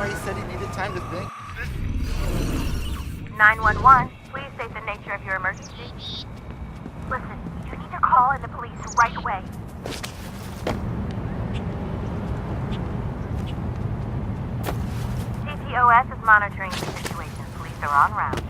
he said he needed time to think. 911, please state the nature of your emergency. Listen, you need to call in the police right away. CTOS is monitoring the situation. Police are on route.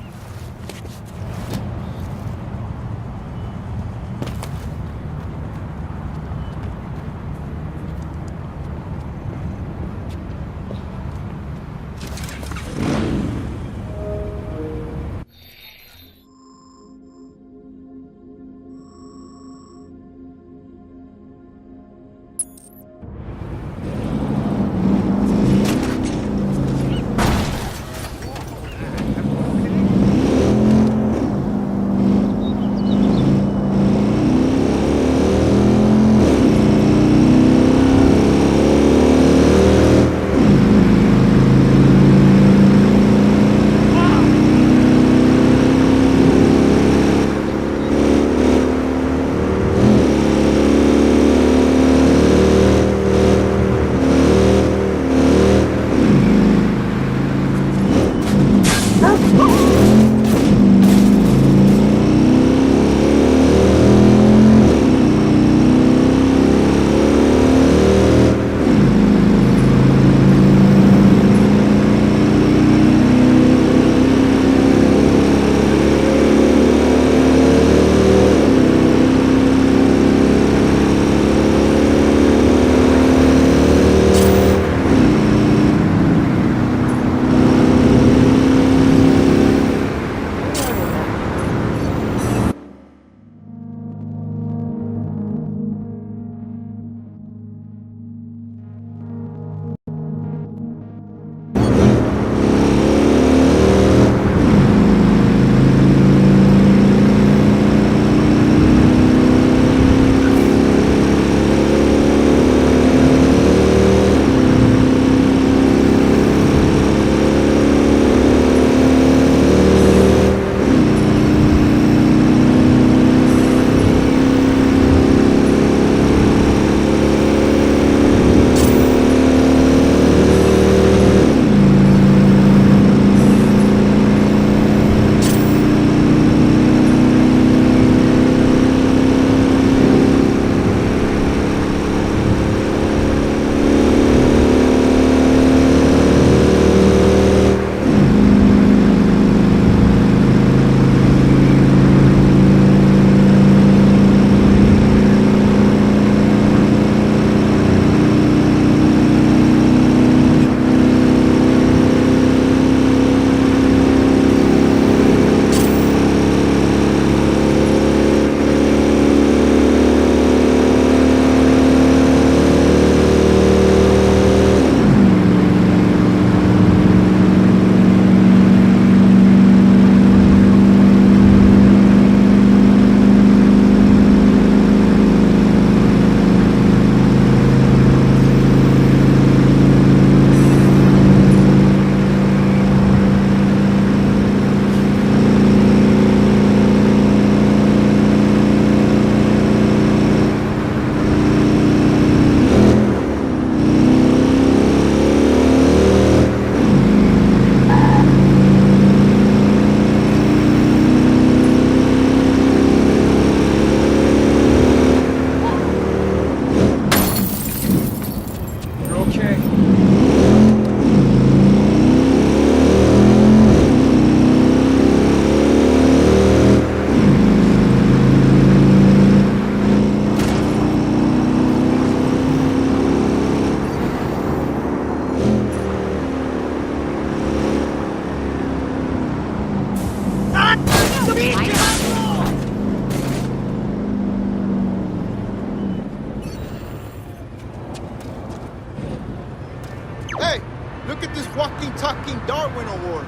Hey, look at this walking, talking Darwin Award.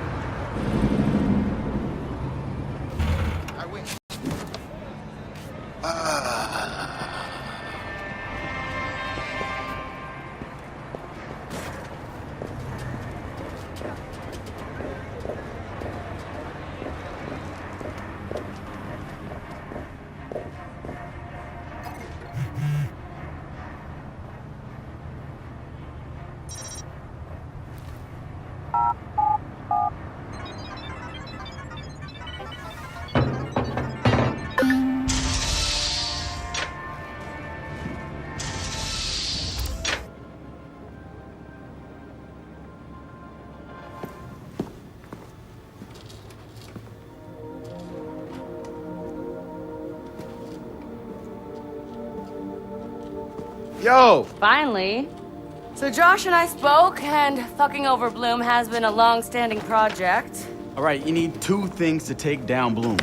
I win. Yo! Finally. So Josh and I spoke, and fucking over Bloom has been a long-standing project. All right, you need two things to take down Bloom.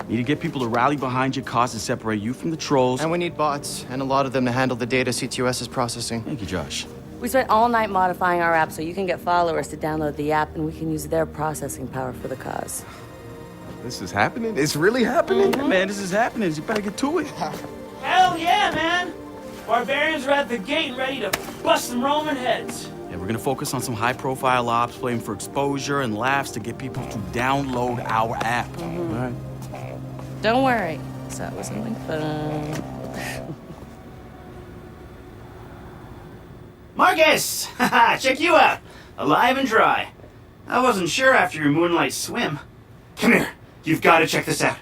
You need to get people to rally behind your cause and separate you from the trolls. And we need bots, and a lot of them to handle the data CTOS is processing. Thank you, Josh. We spent all night modifying our app so you can get followers to download the app, and we can use their processing power for the cause. This is happening? It's really happening? Yeah, man, this is happening. You better get to it. Hell yeah, man! Barbarians are at the gate ready to bust some Roman heads. Yeah, we're gonna focus on some high-profile ops, playing for exposure and laughs to get people to download our app. All right. Don't worry. So it was something fun. Marcus! Haha, check you out! Alive and dry. I wasn't sure after your moonlight swim. Come here. You've got to check this out.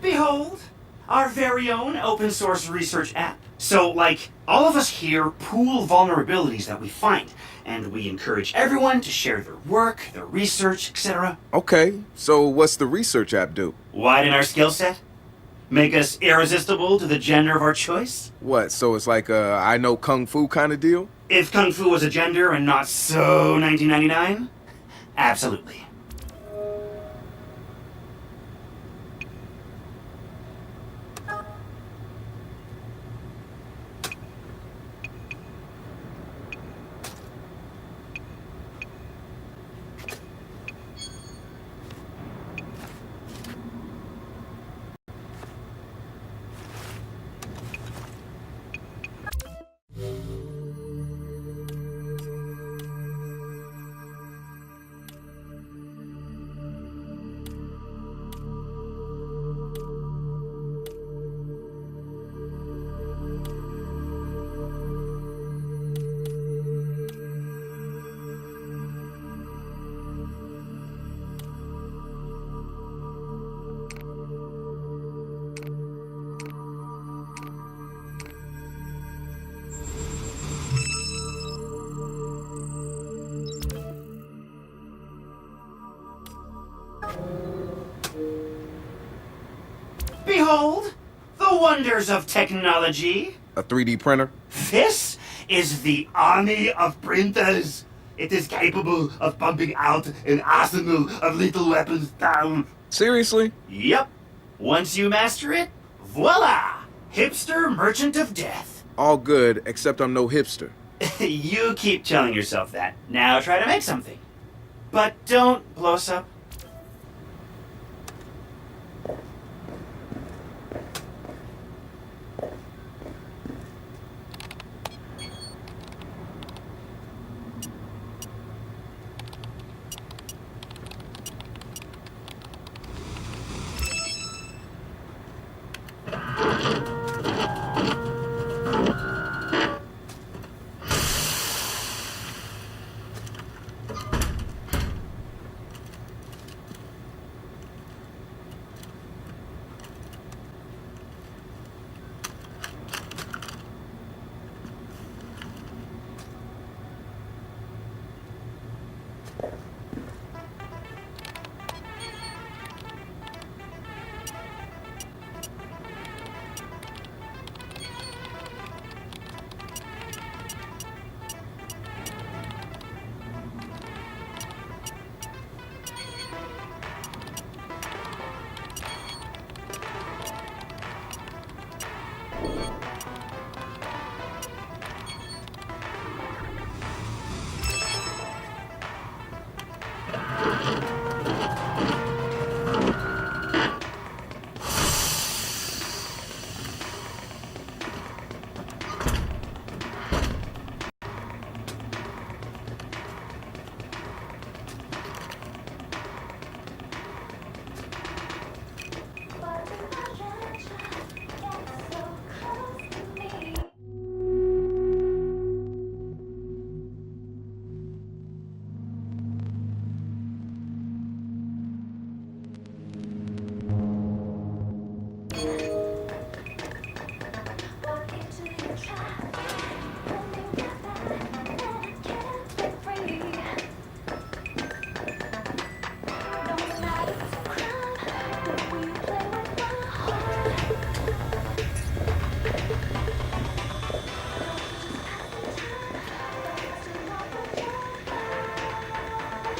Behold, our very own open source research app. So, like, all of us here pool vulnerabilities that we find, and we encourage everyone to share their work, their research, etc. Okay, so what's the research app do? Widen our skill set? Make us irresistible to the gender of our choice? What, so it's like a I know Kung Fu kind of deal? If Kung Fu was a gender and not so 1999? Absolutely. Behold, the wonders of technology. A 3D printer? This is the army of printers. It is capable of pumping out an arsenal of lethal weapons down. Seriously? Yep. Once you master it, voila! Hipster merchant of death. All good, except I'm no hipster. You keep telling yourself that. Now try to make something. But don't blow us up.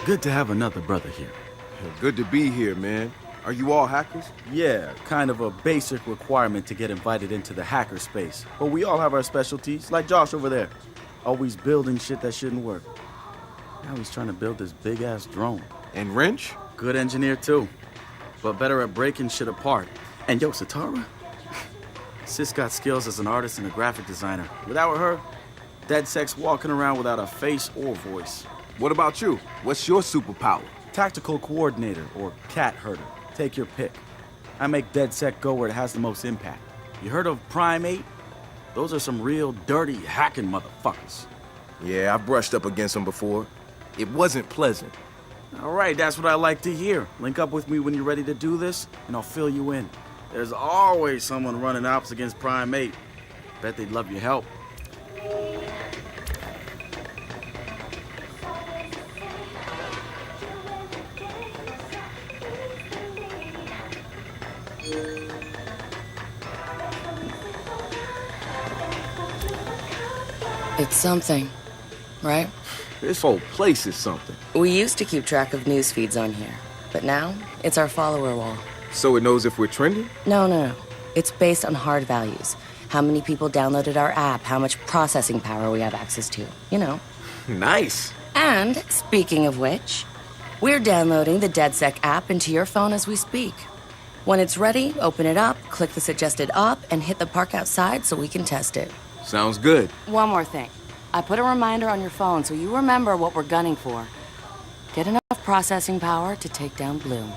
Good to have another brother here. Good to be here, man. Are you all hackers? Yeah, kind of a basic requirement to get invited into the hacker space. But we all have our specialties, like Josh over there. Always building shit that shouldn't work. Now he's trying to build this big-ass drone. And Wrench? Good engineer, too. But better at breaking shit apart. And yo, Satara? Sis got skills as an artist and a graphic designer. Without her, DedSec's walking around without a face or voice. What about you? What's your superpower? Tactical coordinator, or cat herder. Take your pick. I make DedSec go where it has the most impact. You heard of Prime 8? Those are some real dirty, hacking motherfuckers. Yeah, I've brushed up against them before. It wasn't pleasant. All right, that's what I like to hear. Link up with me when you're ready to do this, and I'll fill you in. There's always someone running ops against Prime 8. Bet they'd love your help. It's something, right? This whole place is something. We used to keep track of news feeds on here, but now it's our follower wall. So it knows if we're trending? No. It's based on hard values. How many people downloaded our app, how much processing power we have access to, you know. Nice. And, speaking of which, we're downloading the DedSec app into your phone as we speak. When it's ready, open it up, click the suggested op, and hit the park outside so we can test it. Sounds good. One more thing. I put a reminder on your phone so you remember what we're gunning for. Get enough processing power to take down Bloom.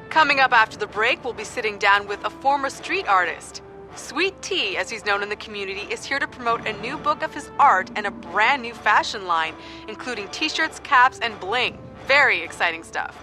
Coming up after the break, we'll be sitting down with a former street artist. Sweet Tea, as he's known in the community, is here to promote a new book of his art and a brand new fashion line, including t-shirts, caps, and bling. Very exciting stuff.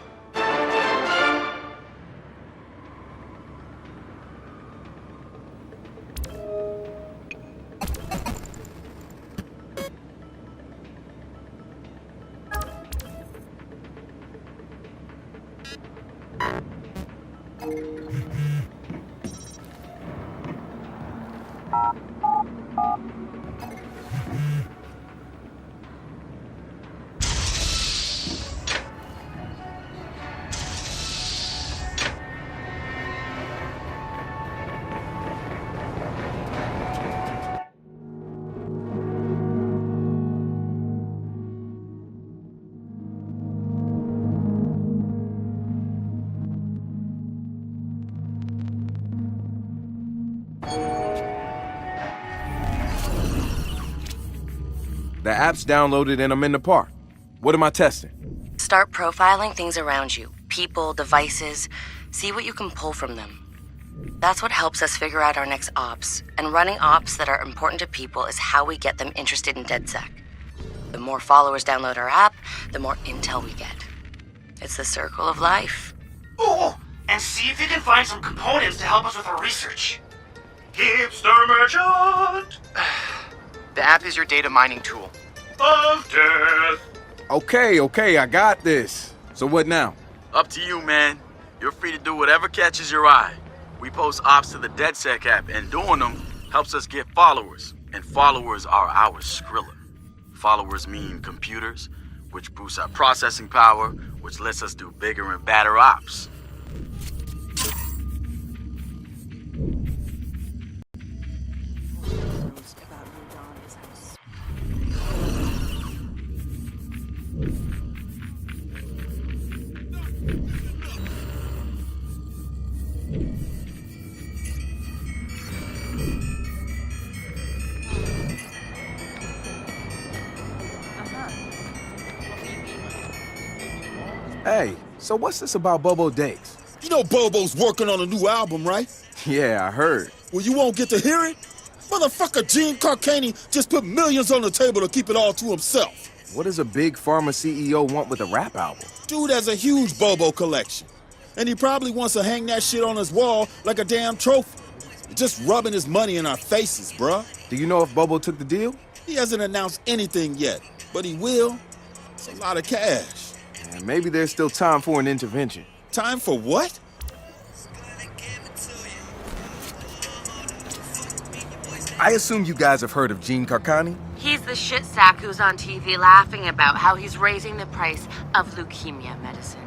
The app's downloaded and I'm in the park. What am I testing? Start profiling things around you. People, devices. See what you can pull from them. That's what helps us figure out our next ops. And running ops that are important to people is how we get them interested in DedSec. The more followers download our app, the more intel we get. It's the circle of life. Oh, and see if you can find some components to help us with our research. Hipster merchant The app is your data mining tool. of death. Okay, I got this. So what now? Up to you, man. You're free to do whatever catches your eye. We post ops to the DedSec app, and doing them helps us get followers. And followers are our Skrilla. Followers mean computers, which boosts our processing power, which lets us do bigger and badder ops. Hey, so what's this about Bobo Days? You know Bobo's working on a new album, right? Yeah, I heard. Well, you won't get to hear it? Motherfucker Gene Carcani just put millions on the table to keep it all to himself. What does a big pharma CEO want with a rap album? Dude has a huge Bobo collection. And he probably wants to hang that shit on his wall like a damn trophy. Just rubbing his money in our faces, bruh. Do you know if Bobo took the deal? He hasn't announced anything yet, but he will. It's a lot of cash. Yeah, maybe there's still time for an intervention. Time for what? I assume you guys have heard of Gene Carcani? He's the shit sack who's on TV laughing about how he's raising the price of leukemia medicine.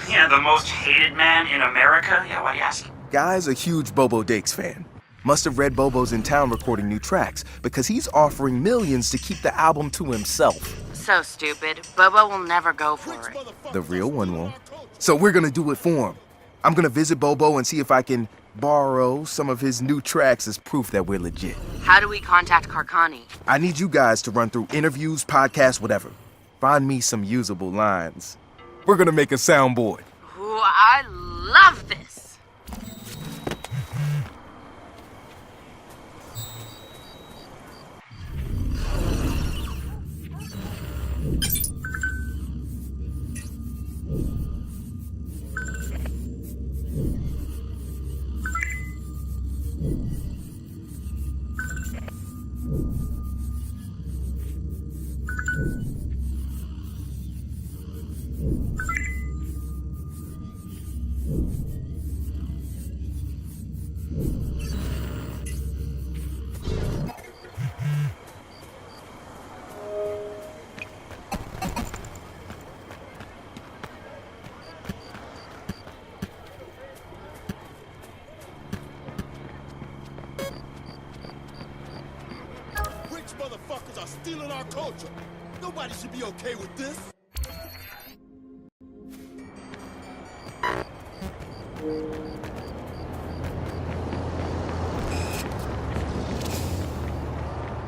Yeah, the most hated man in America? Yeah, why do you ask? Guy's a huge Bobo Dakes fan. Must have read Bobo's in town recording new tracks because he's offering millions to keep the album to himself. So stupid. Bobo will never go for it. The real one won't. So we're gonna do it for him. I'm gonna visit Bobo and see if I can borrow some of his new tracks as proof that we're legit. How do we contact Carcani? I need you guys to run through interviews, podcasts, whatever. Find me some usable lines. We're gonna make a soundboard. Ooh, I love this. Motherfuckers are stealing our culture. Nobody should be okay with this.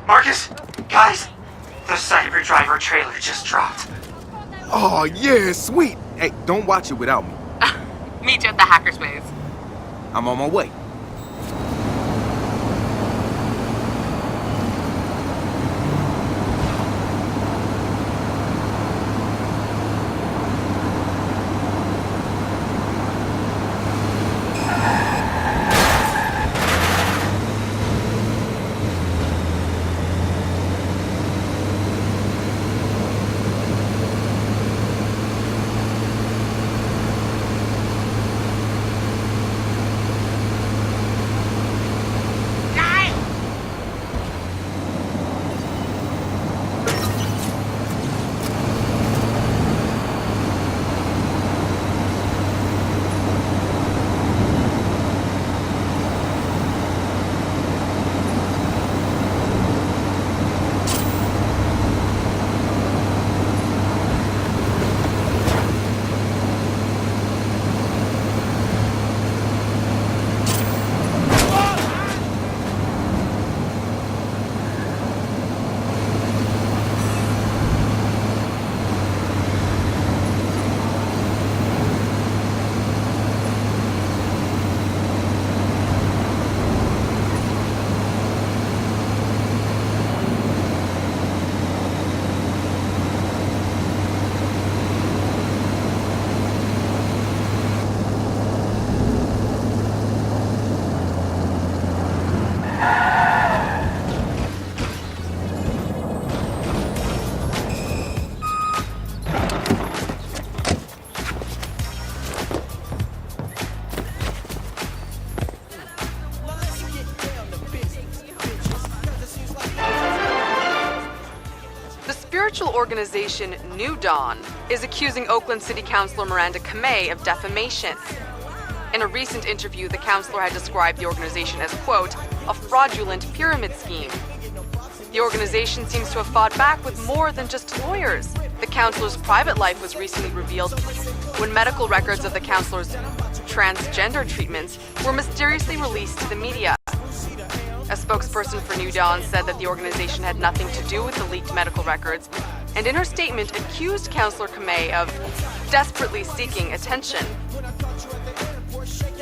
Marcus? Guys? The Cyber Driver trailer just dropped. Oh, yeah, sweet. Hey, don't watch it without me. Meet you at the hackerspace. I'm on my way. Spiritual organization New Dawn is accusing Oakland City Councilor Miranda Kamei of defamation. In a recent interview, the councilor had described the organization as, quote, a fraudulent pyramid scheme. The organization seems to have fought back with more than just lawyers. The councilor's private life was recently revealed when medical records of the councilor's transgender treatments were mysteriously released to the media. A spokesperson for New Dawn said that the organization had nothing to do with the leaked medical records, and in her statement accused Councilor Kamei of desperately seeking attention.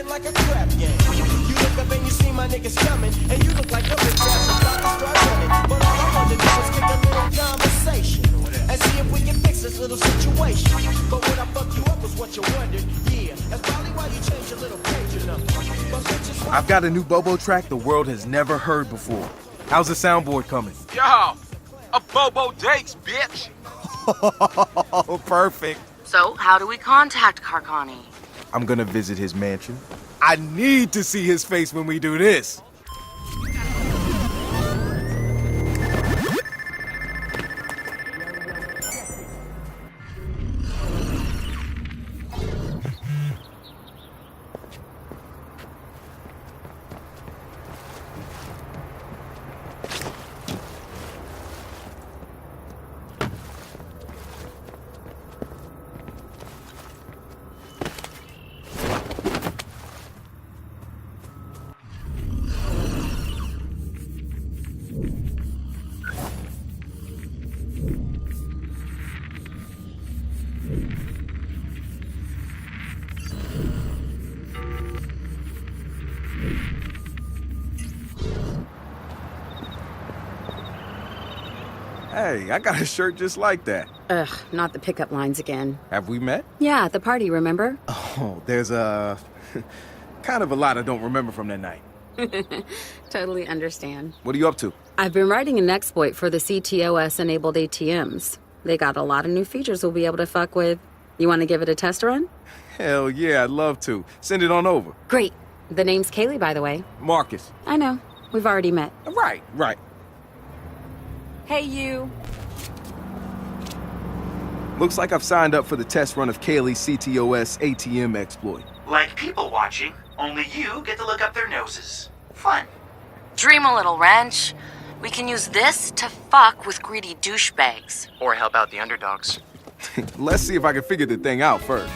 Like a trap game. You look up and you see my niggas coming, and you look like a bitch ass about to start running. But all I wanted to do was kick a little conversation. and see if we can fix this little situation. But when I fuck you up was what you wondered. Yeah, that's probably why you changed your little page number. But bitches want I've got a new Bobo track the world has never heard before. How's the soundboard coming? Yo, a Bobo Dakes, bitch. Oh, perfect. So, how do we contact Carcani? I'm gonna visit his mansion. I need to see his face when we do this. Hey, I got a shirt just like that. Ugh, not the pickup lines again. Have we met? Yeah, at the party, remember? Oh, there's kind of a lot I don't remember from that night. Totally understand. What are you up to? I've been writing an exploit for the CTOS-enabled ATMs. They got a lot of new features we'll be able to fuck with. You want to give it a test run? Hell yeah, I'd love to. Send it on over. Great. The name's Kaylee, by the way. Marcus. I know. We've already met. Right. Hey, you. Looks like I've signed up for the test run of Kaylee's CTOS ATM exploit. Like people watching, only you get to look up their noses. Fun. Dream a little, Wrench. We can use this to fuck with greedy douchebags. Or help out the underdogs. Let's see if I can figure the thing out first.